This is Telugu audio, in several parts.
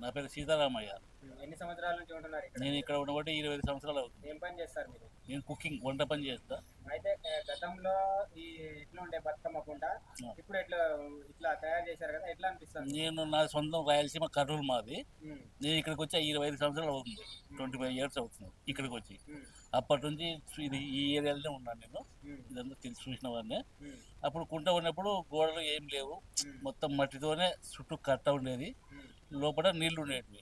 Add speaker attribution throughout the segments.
Speaker 1: నా పేరు సీతారామయ్య.
Speaker 2: ఎన్ని సంవత్సరాల నుంచి ఉంటున్నారు ఇక్కడ?
Speaker 1: నేను ఇక్కడ ఉండబట్టి 25 సంవత్సరాలు అవుతుంది.
Speaker 2: ఏం పని చేస్తారు మీరు?
Speaker 1: నేను కుకింగ్, వంట పని చేస్తా.
Speaker 2: అయితే గతంలో ఈ ఎట్లా ఉండే బతుకమ్మ కుంట, ఇప్పుడు ఇట్లా తయారు చేశారు కదా, ఎట్లా అనిపిస్తుంది?
Speaker 1: నేను నా సొంతం రాయలసీమ, కర్నూలు మాది. నేను ఇక్కడికి వచ్చి 25 సంవత్సరాలు అవుతుంది, 25 years అవుతుంది ఇక్కడికి వచ్చి. అప్పటి నుంచి ఇది ఈ ఏరియాలోనే ఉన్నాను నేను. ఇదంతా తెలిసి చూసిన వాడిని. అప్పుడు కుంట ఉన్నప్పుడు గోడలు ఏం లేవు, మొత్తం మట్టితోనే చుట్టూ కట్ట ఉండేది, లోపల నీళ్లు ఉండేటివి.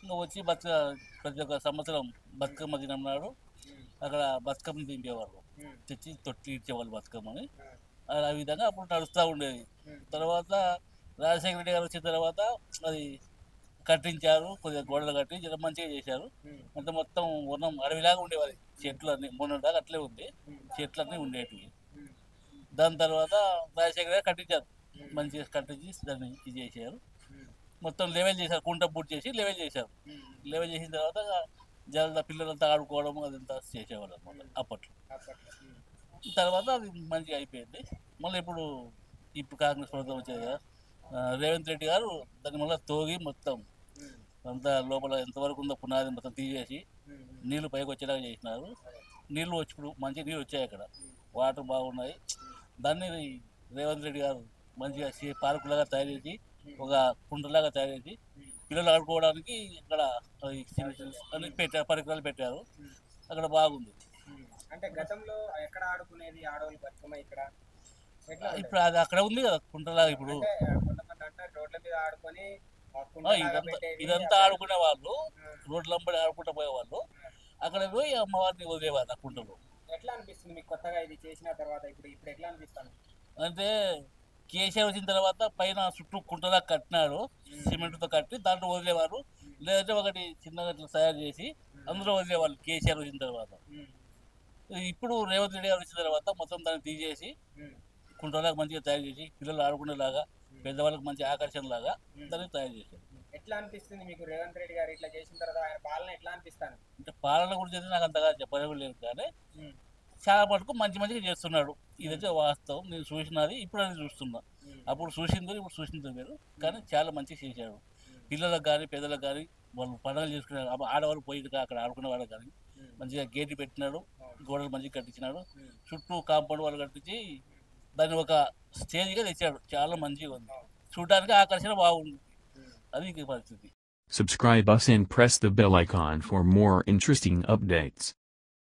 Speaker 1: ఇంకా వచ్చి ప్రతి ఒక్క సంవత్సరం బతుకమ్మ దినం నాడు అక్కడ బతుకమ్మ దింపేవాళ్ళు, తెచ్చి తొట్టి ఇచ్చేవాళ్ళు బతుకమ్మని. ఆ విధంగా అప్పుడు నడుస్తూ ఉండేది. తర్వాత రాజశేఖర రెడ్డి గారు వచ్చిన తర్వాత అది కట్టించారు, కొద్దిగా గోడలు కట్టి చాలా మంచిగా చేశారు. అంటే మొత్తం వర్ణం అడవిలాగా ఉండేవాది, చెట్లు అన్నీ మొన్నటిదాకా అట్లే ఉంది, చెట్లు అన్నీ ఉండేటివి. దాని తర్వాత రాజశేఖర గారు కట్టించారు, మంచిగా కట్టించి దాన్ని ఇది చేశారు. మొత్తం లెవెల్ చేశారు, కుంట బూట్ చేసి లెవెల్ చేశారు. లెవెల్ చేసిన తర్వాత జల పిల్లలంతా ఆడుకోవడం అదంతా చేసేవాళ్ళు అనమాట అప్పట్లో. తర్వాత అది మంచిగా అయిపోయింది. మళ్ళీ ఇప్పుడు కాంగ్రెస్ ప్రభుత్వం వచ్చేది కదా, రేవంత్ రెడ్డి గారు దాన్ని మళ్ళీ తోగి మొత్తం అంతా లోపల ఎంతవరకు ఉందో పునాది మొత్తం తీసేసి నీళ్లు పైకి వచ్చేలాగా చేసినారు. నీళ్లు వచ్చి ఇప్పుడు మంచి నీళ్ళు వచ్చాయి, అక్కడ వాటర్ బాగున్నాయి. దాన్ని రేవంత్ రెడ్డి గారు మంచిగా పార్కులాగా తయారు చేసి, ఒక కుంటలాగా తయారు చేసి పిల్లలు ఆడుకోవడానికి ఇక్కడ అన్ని పెట్టారు, పరికరాలు పెట్టారు. అక్కడ బాగుంది.
Speaker 2: అంటే గతంలో ఎక్కడ ఆడుకునేది ఆడవాళ్ళు బతుకమ్మ ఇక్కడ?
Speaker 1: ఇప్పుడు అది అక్కడ ఉంది కదా కుంటలాగా. ఇప్పుడు
Speaker 2: కొంతమంది అంటే రోడ్ల మీద ఆడుకొని
Speaker 1: ఇదంతా ఆడుకునే వాళ్ళు, రోడ్లంబడి ఆడుకుంటూ పోయేవాళ్ళు. అక్కడ పోయి అమ్మవారిని వదిలేవారు ఆ కుంటలో.
Speaker 2: ఎట్లా అనిపిస్తుంది మీకు కొత్తగా ఇది చేసిన తర్వాత? ఇప్పుడు ఎట్లా అనిపిస్తుంది
Speaker 1: అంటే కేసీఆర్ వచ్చిన తర్వాత పైన చుట్టూ కుంటలా కట్టినాడు, సిమెంట్తో కట్టి దాంట్లో వదిలేవారు. లేదంటే ఒకటి చిన్నగా ఇట్లా తయారు చేసి అందులో వదిలేవాళ్ళు కేసీఆర్ వచ్చిన తర్వాత. ఇప్పుడు రేవంత్ రెడ్డి గారు వచ్చిన తర్వాత మొత్తం దాన్ని తీసేసి కుంటలాగా మంచిగా తయారు చేసి పిల్లలు ఆడుకునేలాగా, పెద్దవాళ్ళకి మంచి ఆకర్షణలాగా దాన్ని తయారు చేశారు.
Speaker 2: ఎట్లా అనిపిస్తుంది మీకు రేవంత్ రెడ్డి గారు ఇట్లా చేసిన తర్వాత? ఆయన పాలన ఎట్లా అనిపిస్తాను?
Speaker 1: అంటే పాలన గురించి నాకు అంతగా చెప్పలేదు, కానీ చాలా మటుకు మంచిగా చేస్తున్నాడు. ఇదైతే వాస్తవం, నేను చూసినది ఇప్పుడు అది చూస్తున్నా. అప్పుడు చూసిందో ఇప్పుడు చూసిందో వేరు, కానీ చాలా మంచిగా చేశాడు. పిల్లలకు కానీ పెద్దలకు కానీ వాళ్ళు పండుగలు చేసుకున్నారు. ఆడవాళ్ళు పోయి అక్కడ ఆడుకునే వాళ్ళకి కానీ మంచిగా గేటు పెట్టినాడు, గోడలు మంచిగా కట్టించినాడు, చుట్టూ కాంపౌండ్ వాళ్ళు కట్టించి దాన్ని ఒక స్టేజ్గా తెచ్చాడు. చాలా మంచిగా ఉంది, చూడడానికి ఆకర్షణ బాగుంది. అది పరిస్థితి.
Speaker 3: Subscribe us and press the bell icon for more interesting updates.